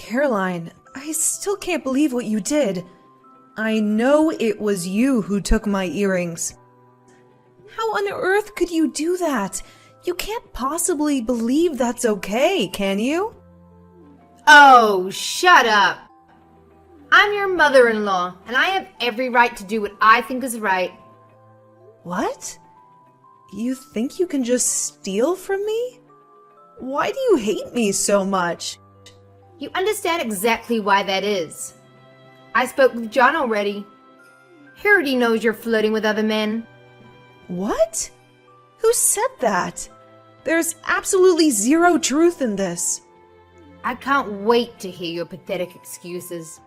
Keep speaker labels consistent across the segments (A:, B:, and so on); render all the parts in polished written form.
A: Caroline, I still can't believe what you did. I know it was you who took my earrings. How on earth could you do that? You can't possibly believe that's okay, can you?
B: Oh, shut up. I'm your mother-in-law, and I have every right to do what I think is right.
A: What? You think you can just steal from me? Why do you hate me so much?
B: You understand exactly why that is. I spoke with John already. He already knows you're flirting with other men.
A: What? Who said that? There's absolutely zero truth in this.
B: I can't wait to hear your pathetic excuses.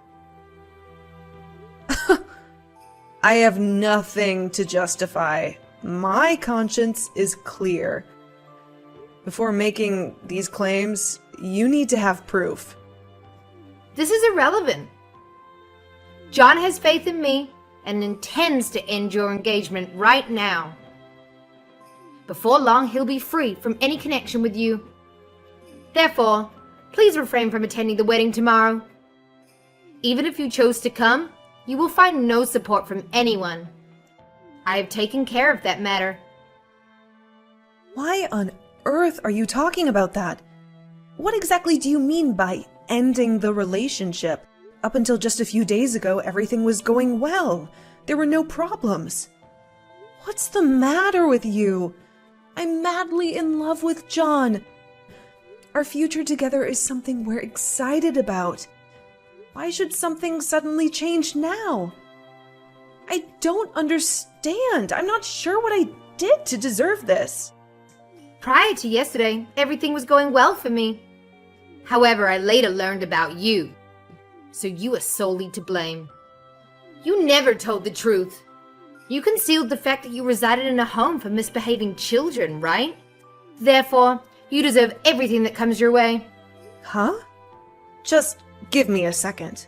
A: I have nothing to justify. My conscience is clear. Before making these claims, you need to have proof.
B: This is irrelevant. John has faith in me and intends to end your engagement right now. Before long, he'll be free from any connection with you. Therefore, please refrain from attending the wedding tomorrow. Even if you chose to come, you will find no support from anyone. I have taken care of that matter.
A: Why on earth are you talking about that? What exactly do you mean by ending the relationship? Up until just a few days ago, everything was going well. There were no problems. What's the matter with you? I'm madly in love with John. Our future together is something we're excited about. Why should something suddenly change now? I don't understand. I'm not sure what I did to deserve this.
B: Prior to yesterday, everything was going well for me. However, I later learned about you. So you are solely to blame. You never told the truth. You concealed the fact that you resided in a home for misbehaving children, right? Therefore, you deserve everything that comes your way.
A: Huh? Just give me a second.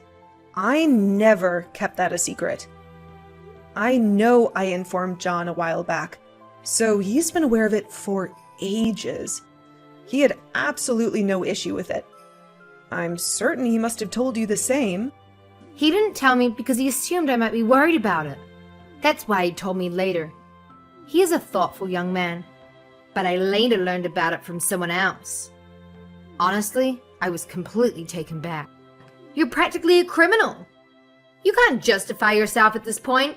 A: I never kept that a secret. I know I informed John a while back, so he's been aware of it for ages. He had absolutely no issue with it. I'm certain he must have told you the same.
B: He didn't tell me because he assumed I might be worried about it. That's why he told me later. He is a thoughtful young man, but I later learned about it from someone else. Honestly, I was completely taken back. You're practically a criminal. You can't justify yourself at this point.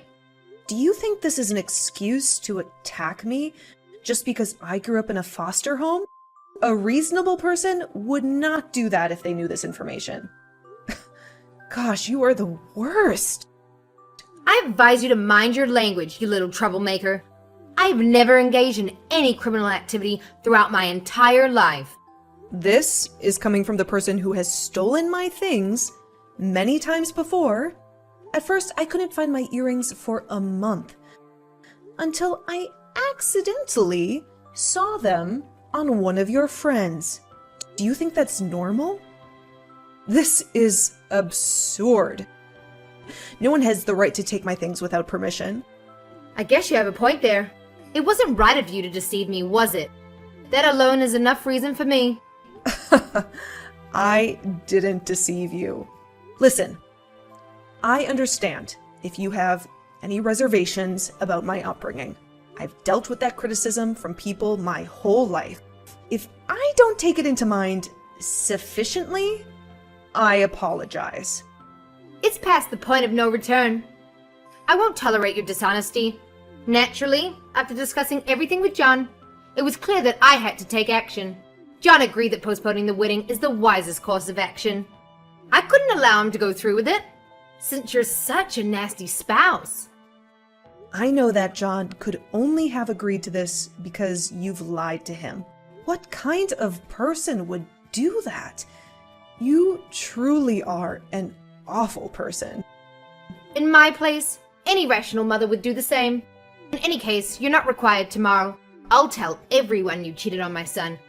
A: Do you think this is an excuse to attack me just because I grew up in a foster home? A reasonable person would not do that if they knew this information. Gosh, you are the worst.
B: I advise you to mind your language, you little troublemaker. I have never engaged in any criminal activity throughout my entire life.
A: This is coming from the person who has stolen my things many times before. At first, I couldn't find my earrings for a month until I accidentally saw them on one of your friends. Do you think that's normal? This is absurd. No one has the right to take my things without permission.
B: I guess you have a point there. It wasn't right of you to deceive me, was it? That alone is enough reason for me.
A: I didn't deceive you. Listen, I understand if you have any reservations about my upbringing. I've dealt with that criticism from people my whole life. If I don't take it into mind sufficiently, I apologize.
B: It's past the point of no return. I won't tolerate your dishonesty. Naturally, after discussing everything with John, it was clear that I had to take action. John agreed that postponing the wedding is the wisest course of action. I couldn't allow him to go through with it, since you're such a nasty spouse.
A: I know that John could only have agreed to this because you've lied to him. What kind of person would do that? You truly are an awful person.
B: In my place, any rational mother would do the same. In any case, you're not required tomorrow. I'll tell everyone you cheated on my son.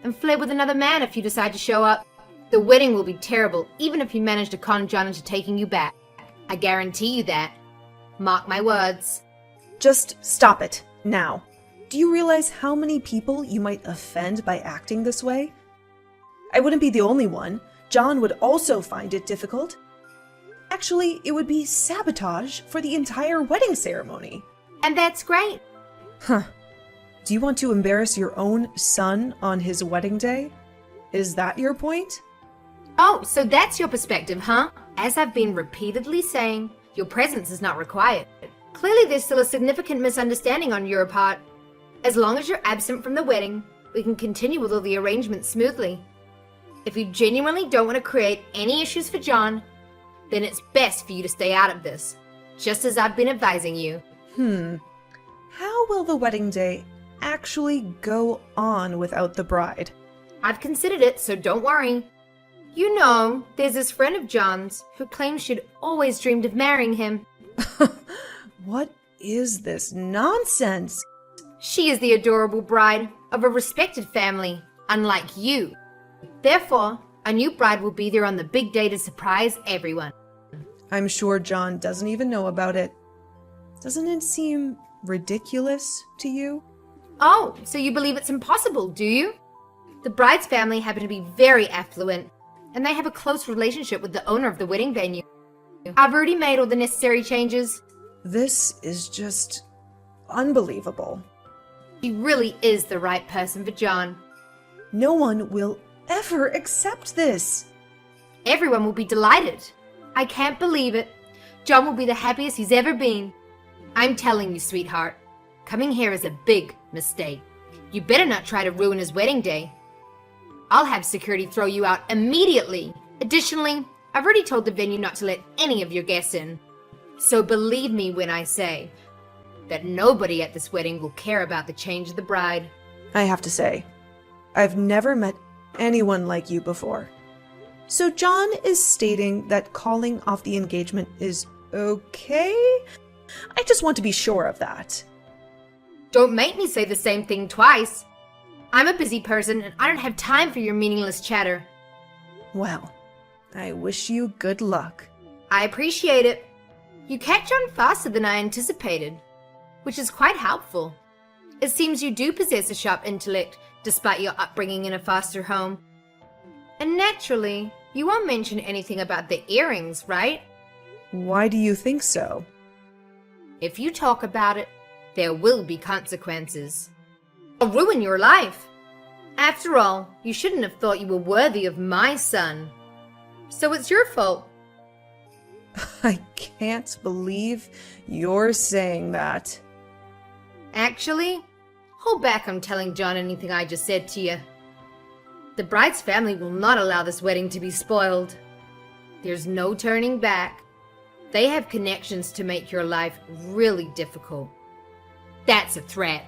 B: And fled with another man if you decide to show up. The wedding will be terrible, even if you manage to con John into taking you back. I guarantee you that. Mark my words.
A: Just stop it, now. Do you realize how many people you might offend by acting this way? I wouldn't be the only one. John would also find it difficult. Actually, it would be sabotage for the entire wedding ceremony.
B: And that's great.
A: Huh. Do you want to embarrass your own son on his wedding day? Is that your point?
B: Oh, so that's your perspective, huh? As I've been repeatedly saying, your presence is not required. Clearly there's still a significant misunderstanding on your part. As long as you're absent from the wedding, we can continue with all the arrangements smoothly. If you genuinely don't want to create any issues for John, then it's best for you to stay out of this, just as I've been advising you.
A: How will the wedding day actually go on without the bride?
B: I've considered it, so don't worry. You know, there's this friend of John's who claims she'd always dreamed of marrying him.
A: What is this nonsense?
B: She is the adorable bride of a respected family, unlike you. Therefore, a new bride will be there on the big day to surprise everyone.
A: I'm sure John doesn't even know about it. Doesn't it seem ridiculous to you?
B: Oh, so you believe it's impossible, do you? The bride's family happen to be very affluent, and they have a close relationship with the owner of the wedding venue. I've already made all the necessary changes.
A: This is just unbelievable.
B: She really is the right person for John.
A: No one will ever accept this.
B: Everyone will be delighted. I can't believe it. John will be the happiest he's ever been. I'm telling you, sweetheart, coming here is a big mistake. You better not try to ruin his wedding day. I'll have security throw you out immediately. Additionally, I've already told the venue not to let any of your guests in. So believe me when I say that nobody at this wedding will care about the change of the bride.
A: I have to say, I've never met anyone like you before. So John is stating that calling off the engagement is okay? I just want to be sure of that.
B: Don't make me say the same thing twice. I'm a busy person and I don't have time for your meaningless chatter.
A: Well, I wish you good luck.
B: I appreciate it. You catch on faster than I anticipated, which is quite helpful. It seems you do possess a sharp intellect, despite your upbringing in a foster home. And naturally, you won't mention anything about the earrings, right?
A: Why do you think so?
B: If you talk about it, there will be consequences. I'll ruin your life. After all, you shouldn't have thought you were worthy of my son. So it's your fault.
A: I can't believe you're saying that.
B: Actually, hold back on telling John anything I just said to you. The bride's family will not allow this wedding to be spoiled. There's no turning back. They have connections to make your life really difficult. That's a threat.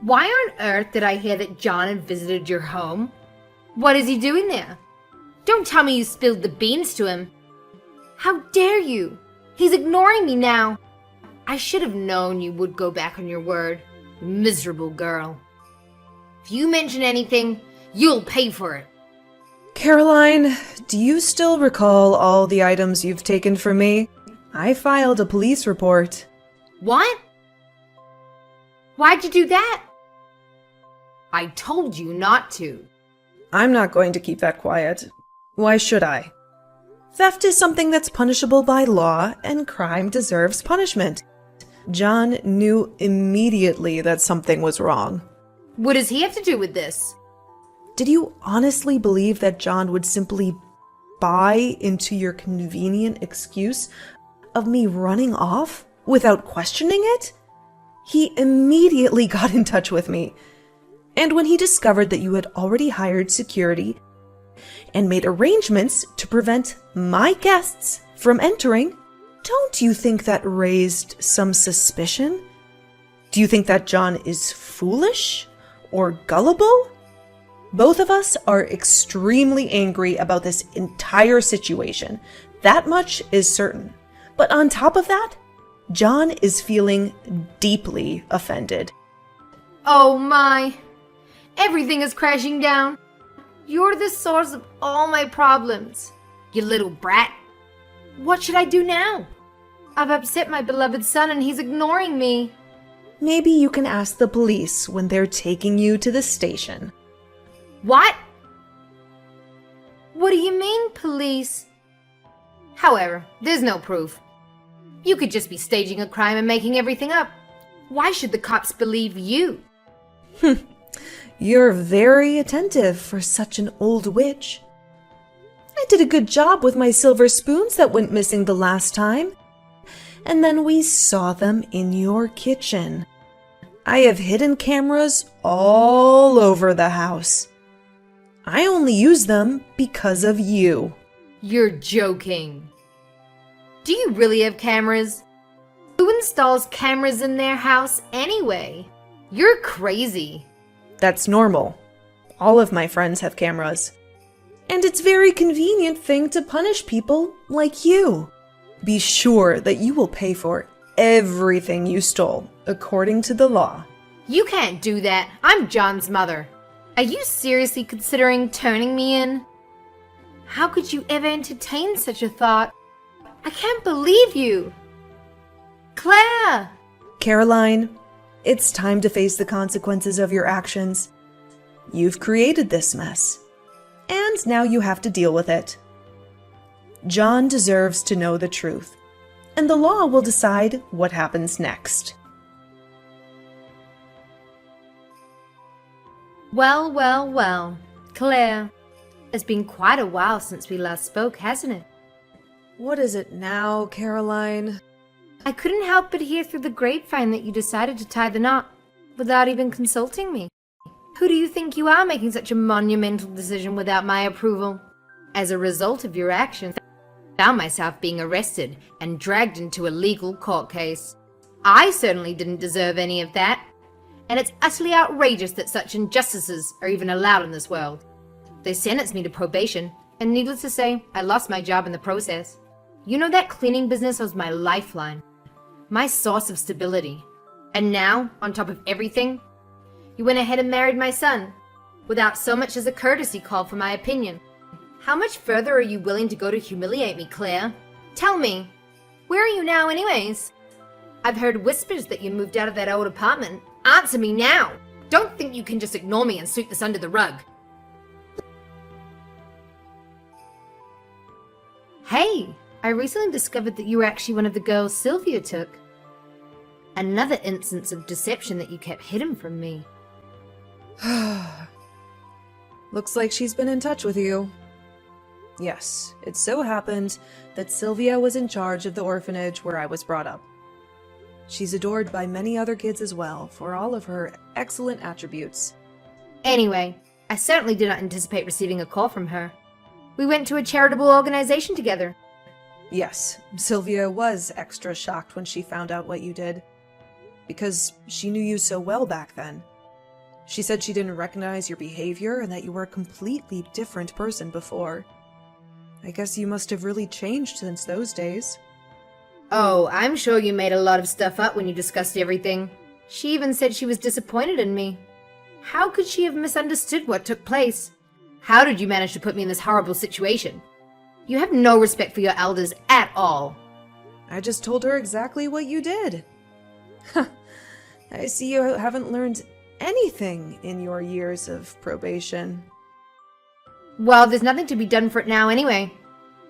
B: Why on earth did I hear that John had visited your home? What is he doing there? Don't tell me you spilled the beans to him. How dare you? He's ignoring me now. I should have known you would go back on your word. Miserable girl. If you mention anything, you'll pay for it.
A: Caroline, do you still recall all the items you've taken from me? I filed a police report.
B: What? Why'd you do that? I told you not to.
A: I'm not going to keep that quiet. Why should I? Theft is something that's punishable by law, and crime deserves punishment. John knew immediately that something was wrong.
B: What does he have to do with this?
A: Did you honestly believe that John would simply buy into your convenient excuse of me running off without questioning it? He immediately got in touch with me. And when he discovered that you had already hired security and made arrangements to prevent my guests from entering, don't you think that raised some suspicion? Do you think that John is foolish or gullible? Both of us are extremely angry about this entire situation. That much is certain. But on top of that, John is feeling deeply offended.
B: Oh my! Everything is crashing down. You're the source of all my problems, you little brat. What should I do now? I've upset my beloved son and he's ignoring me.
A: Maybe you can ask the police when they're taking you to the station.
B: What? What do you mean, police? However, there's no proof. You could just be staging a crime and making everything up. Why should the cops believe you?
A: You're very attentive for such an old witch. I did a good job with my silver spoons that went missing the last time. And then we saw them in your kitchen. I have hidden cameras all over the house. I only use them because of you.
B: You're joking. Do you really have cameras? Who installs cameras in their house anyway? You're crazy.
A: That's normal. All of my friends have cameras. And it's a very convenient thing to punish people like you. Be sure that you will pay for everything you stole, according to the law.
B: You can't do that. I'm John's mother. Are you seriously considering turning me in? How could you ever entertain such a thought? I can't believe you. Claire!
A: Caroline, it's time to face the consequences of your actions. You've created this mess, and now you have to deal with it. John deserves to know the truth, and the law will decide what happens next.
B: Well, well, well. Claire, it's been quite a while since we last spoke, hasn't it?
A: What is it now, Caroline?
B: I couldn't help but hear through the grapevine that you decided to tie the knot without even consulting me. Who do you think you are making such a monumental decision without my approval? As a result of your actions, I found myself being arrested and dragged into a legal court case. I certainly didn't deserve any of that. And it's utterly outrageous that such injustices are even allowed in this world. They sentenced me to probation, and needless to say, I lost my job in the process. You know, that cleaning business was my lifeline, my source of stability. And now, on top of everything, you went ahead and married my son, without so much as a courtesy call for my opinion. How much further are you willing to go to humiliate me, Claire? Tell me, where are you now anyways? I've heard whispers that you moved out of that old apartment. Answer me now! Don't think you can just ignore me and sweep this under the rug. Hey, I recently discovered that you were actually one of the girls Sylvia took. Another instance of deception that you kept hidden from me.
A: Looks like she's been in touch with you. Yes, it so happened that Sylvia was in charge of the orphanage where I was brought up. She's adored by many other kids as well for all of her excellent attributes.
B: Anyway, I certainly did not anticipate receiving a call from her. We went to a charitable organization together.
A: Yes, Sylvia was extra shocked when she found out what you did, because she knew you so well back then. She said she didn't recognize your behavior and that you were a completely different person before. I guess you must have really changed since those days.
B: Oh, I'm sure you made a lot of stuff up when you discussed everything. She even said she was disappointed in me. How could she have misunderstood what took place? How did you manage to put me in this horrible situation? You have no respect for your elders at all.
A: I just told her exactly what you did. I see you haven't learned anything in your years of probation.
B: Well, there's nothing to be done for it now anyway.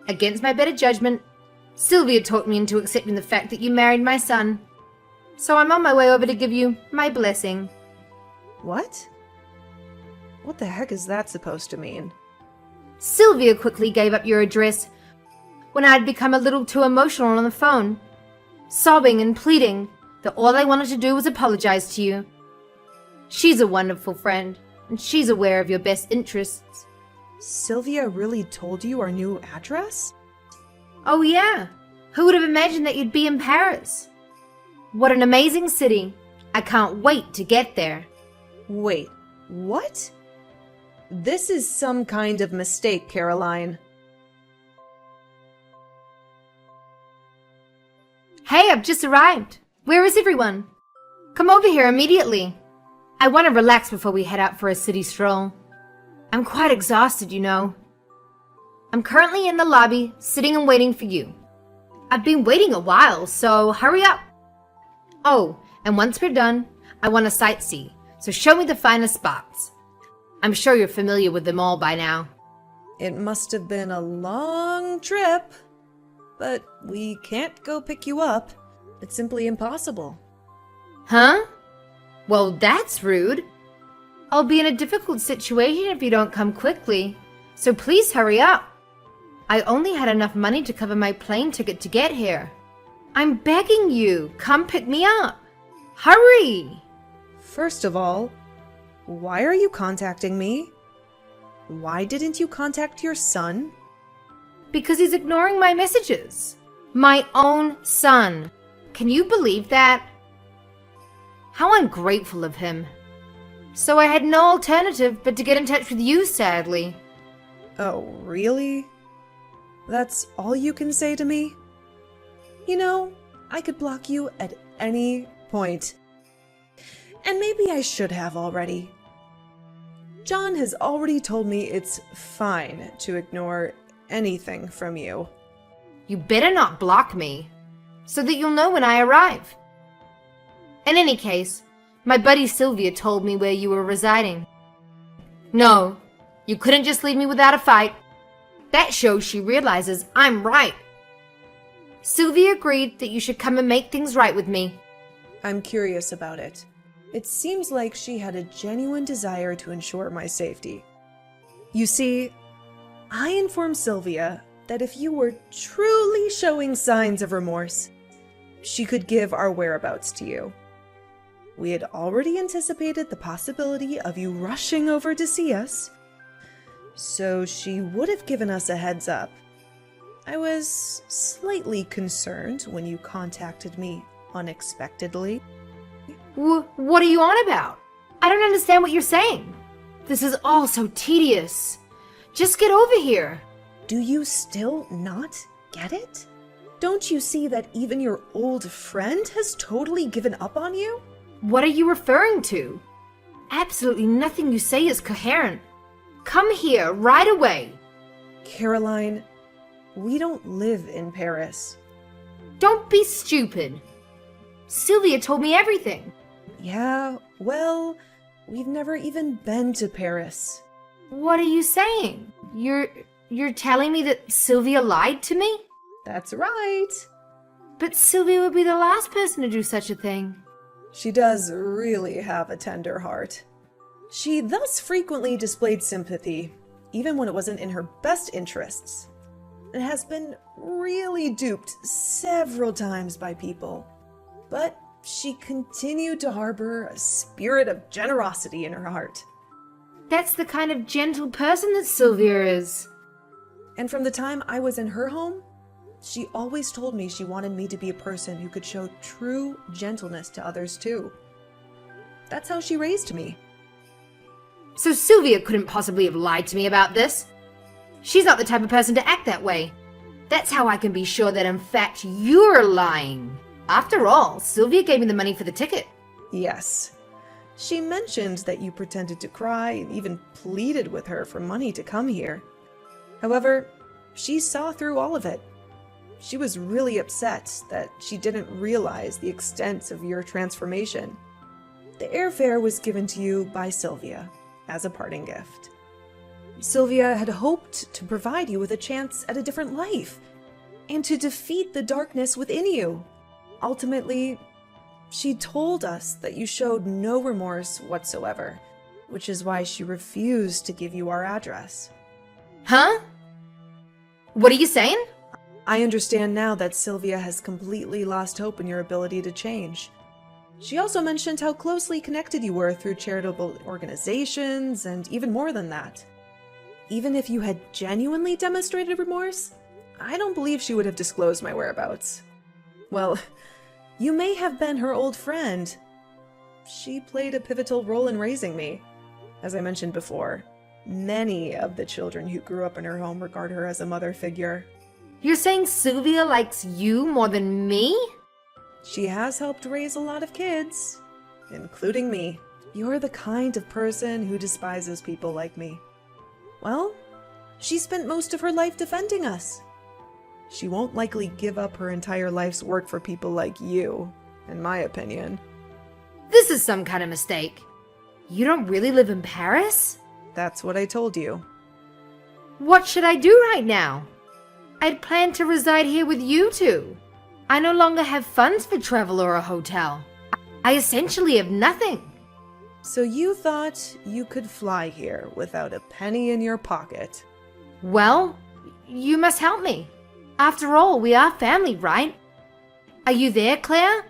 B: Against my better judgment, Sylvia talked me into accepting the fact that you married my son. So I'm on my way over to give you my blessing.
A: What? What the heck is that supposed to mean?
B: Sylvia quickly gave up your address when I had become a little too emotional on the phone, sobbing and pleading that all I wanted to do was apologize to you. She's a wonderful friend, and she's aware of your best interests.
A: Sylvia really told you our new address?
B: Oh yeah, who would have imagined that you'd be in Paris? What an amazing city. I can't wait to get there.
A: Wait, what? This is some kind of mistake, Caroline.
B: Hey, I've just arrived. Where is everyone? Come over here immediately. I want to relax before we head out for a city stroll. I'm quite exhausted, you know. I'm currently in the lobby, sitting and waiting for you. I've been waiting a while, so hurry up. Oh, and once we're done, I want to sightsee, so show me the finest spots. I'm sure you're familiar with them all by now.
A: It must have been a long trip, but we can't go pick you up. It's simply impossible.
B: Huh? Well, that's rude. I'll be in a difficult situation if you don't come quickly, so please hurry up. I only had enough money to cover my plane ticket to get here. I'm begging you, come pick me up. Hurry!
A: First of all, why are you contacting me? Why didn't you contact your son?
B: Because he's ignoring my messages. My own son. Can you believe that? How ungrateful of him. So I had no alternative but to get in touch with you, sadly.
A: Oh, really? That's all you can say to me? You know, I could block you at any point. And maybe I should have already. John has already told me it's fine to ignore anything from you.
B: You better not block me, so that you'll know when I arrive. In any case, my buddy Sylvia told me where you were residing. No, you couldn't just leave me without a fight. That shows she realizes I'm right. Sylvia agreed that you should come and make things right with me.
A: I'm curious about it. It seems like she had a genuine desire to ensure my safety. You see, I informed Sylvia that if you were truly showing signs of remorse, she could give our whereabouts to you. We had already anticipated the possibility of you rushing over to see us, so she would have given us a heads up. I was slightly concerned when you contacted me unexpectedly.
B: What are you on about? I don't understand what you're saying. This is all so tedious. Just get over here.
A: Do you still not get it? Don't you see that even your old friend has totally given up on you?
B: What are you referring to? Absolutely nothing you say is coherent. Come here right away.
A: Caroline, we don't live in Paris.
B: Don't be stupid. Sylvia told me everything.
A: Yeah, well, we've never even been to Paris.
B: What are you saying? You're telling me that Sylvia lied to me?
A: That's right.
B: But Sylvia would be the last person to do such a thing.
A: She does really have a tender heart. She thus frequently displayed sympathy, even when it wasn't in her best interests, and has been really duped several times by people. But she continued to harbor a spirit of generosity in her heart.
B: That's the kind of gentle person that Sylvia is.
A: And from the time I was in her home, she always told me she wanted me to be a person who could show true gentleness to others too. That's how she raised me.
B: So Sylvia couldn't possibly have lied to me about this. She's not the type of person to act that way. That's how I can be sure that in fact you're lying. After all, Sylvia gave me the money for the ticket.
A: Yes. She mentioned that you pretended to cry and even pleaded with her for money to come here. However, she saw through all of it. She was really upset that she didn't realize the extent of your transformation. The airfare was given to you by Sylvia as a parting gift. Sylvia had hoped to provide you with a chance at a different life and to defeat the darkness within you. Ultimately, she told us that you showed no remorse whatsoever, which is why she refused to give you our address.
B: Huh? What are you saying?
A: I understand now that Sylvia has completely lost hope in your ability to change. She also mentioned how closely connected you were through charitable organizations, and even more than that. Even if you had genuinely demonstrated remorse, I don't believe she would have disclosed my whereabouts. Well, you may have been her old friend. She played a pivotal role in raising me. As I mentioned before, many of the children who grew up in her home regard her as a mother figure.
B: You're saying Sylvia likes you more than me?
A: She has helped raise a lot of kids, including me. You're the kind of person who despises people like me. Well, she spent most of her life defending us. She won't likely give up her entire life's work for people like you, in my opinion.
B: This is some kind of mistake. You don't really live in Paris?
A: That's what I told you.
B: What should I do right now? I'd planned to reside here with you two. I no longer have funds for travel or a hotel. I essentially have nothing.
A: So you thought you could fly here without a penny in your pocket?
B: Well, you must help me. After all, we are family, right? Are you there, Claire?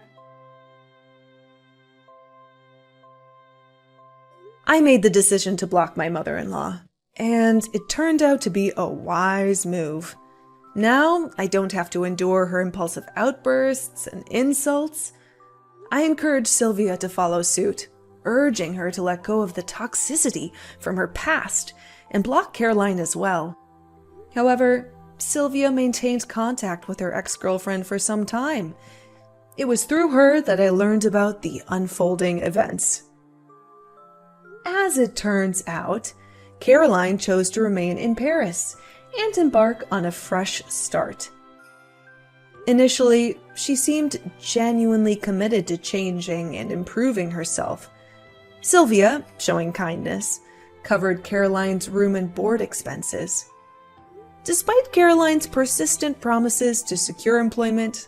A: I made the decision to block my mother-in-law, and it turned out to be a wise move. Now I don't have to endure her impulsive outbursts and insults. I encouraged Sylvia to follow suit, urging her to let go of the toxicity from her past and block Caroline as well. However, Sylvia maintained contact with her ex-girlfriend for some time. It was through her that I learned about the unfolding events. As it turns out, Caroline chose to remain in Paris and embark on a fresh start. Initially, she seemed genuinely committed to changing and improving herself. Sylvia, showing kindness, covered Caroline's room and board expenses. Despite Caroline's persistent promises to secure employment,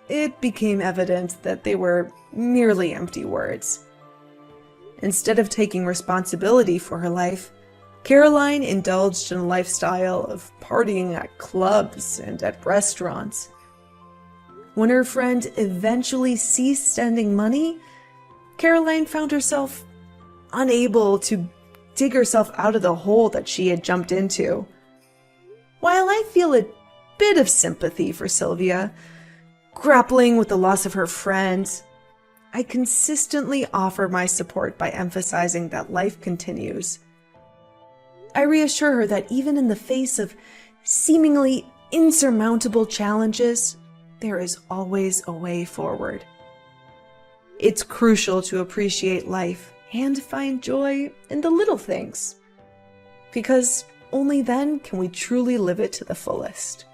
A: it became evident that they were merely empty words. Instead of taking responsibility for her life, Caroline indulged in a lifestyle of partying at clubs and at restaurants. When her friend eventually ceased sending money, Caroline found herself unable to dig herself out of the hole that she had jumped into. While I feel a bit of sympathy for Sylvia, grappling with the loss of her friend, I consistently offer my support by emphasizing that life continues. I reassure her that even in the face of seemingly insurmountable challenges, there is always a way forward. It's crucial to appreciate life and find joy in the little things, because only then can we truly live it to the fullest.